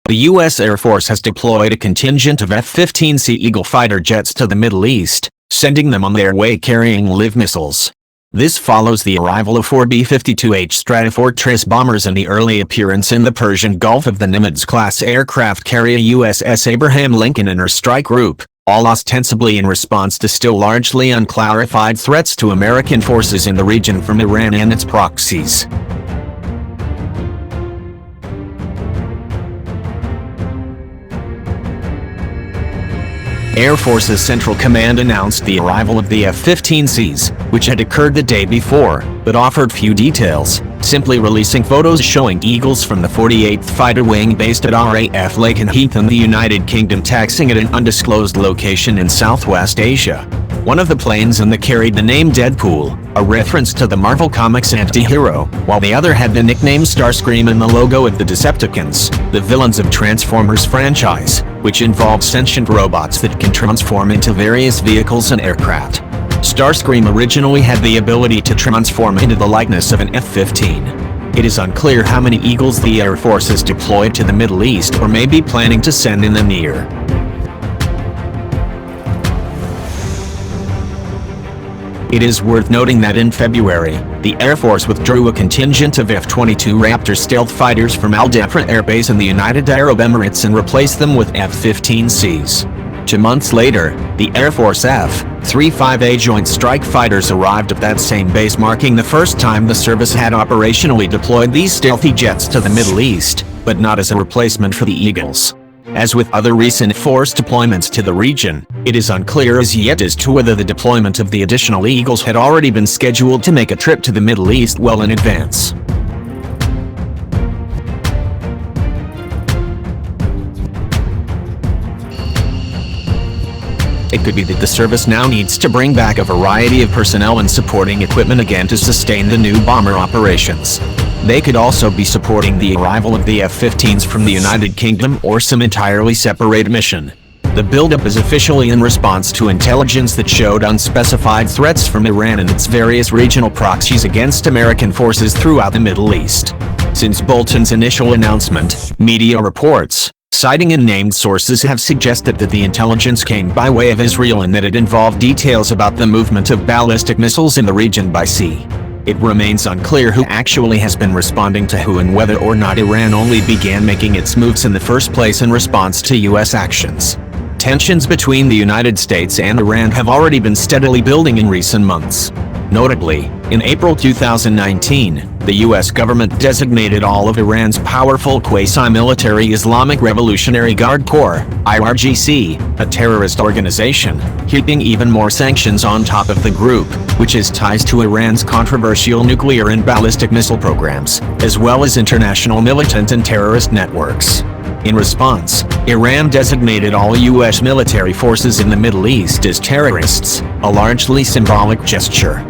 The U.S. Air Force has deployed a contingent of F-15C Eagle fighter jets to the Middle East, sending them on their way carrying live missiles. This follows the arrival of 4 B-52H Stratofortress bombers and the early appearance in the Persian Gulf of the Nimitz-class aircraft carrier USS Abraham Lincoln and her strike group, all ostensibly in response to still largely unclarified threats to American forces in the region from Iran and its proxies. Air Force's Central Command announced the arrival of the F-15Cs, which had occurred the day before, but offered few details, simply releasing photos showing Eagles from the 48th Fighter Wing based at RAF Lakenheath in the United Kingdom taxiing at an undisclosed location in Southwest Asia. One of the planes in the carried the name Deadpool, a reference to the Marvel Comics anti-hero, while the other had the nickname Starscream and the logo of the Decepticons, the villains of Transformers franchise, which involves sentient robots that can transform into various vehicles and aircraft. Starscream originally had the ability to transform into the likeness of an F-15. It is unclear how many Eagles the Air Force has deployed to the Middle East or may be planning to send in the near. It is worth noting that in February, the Air Force withdrew a contingent of F-22 Raptor stealth fighters from Al Dhafra Air Base in the United Arab Emirates and replaced them with F-15Cs. 2 months later, the Air Force F-35A Joint Strike Fighters arrived at that same base, marking the first time the service had operationally deployed these stealthy jets to the Middle East, but not as a replacement for the Eagles. As with other recent force deployments to the region, it is unclear as yet as to whether the deployment of the additional Eagles had already been scheduled to make a trip to the Middle East well in advance. It could be that the service now needs to bring back a variety of personnel and supporting equipment again to sustain the new bomber operations. They could also be supporting the arrival of the F-15s from the United Kingdom or some entirely separate mission. The buildup is officially in response to intelligence that showed unspecified threats from Iran and its various regional proxies against American forces throughout the Middle East. Since Bolton's initial announcement, media reports, citing unnamed sources, have suggested that the intelligence came by way of Israel and that it involved details about the movement of ballistic missiles in the region by sea. It remains unclear who actually has been responding to who and whether or not Iran only began making its moves in the first place in response to U.S. actions. Tensions between the United States and Iran have already been steadily building in recent months. Notably, in April 2019, the U.S. government designated all of Iran's powerful quasi-military Islamic Revolutionary Guard Corps, IRGC, a terrorist organization, heaping even more sanctions on top of the group, which has ties to Iran's controversial nuclear and ballistic missile programs, as well as international militant and terrorist networks. In response, Iran designated all U.S. military forces in the Middle East as terrorists, a largely symbolic gesture.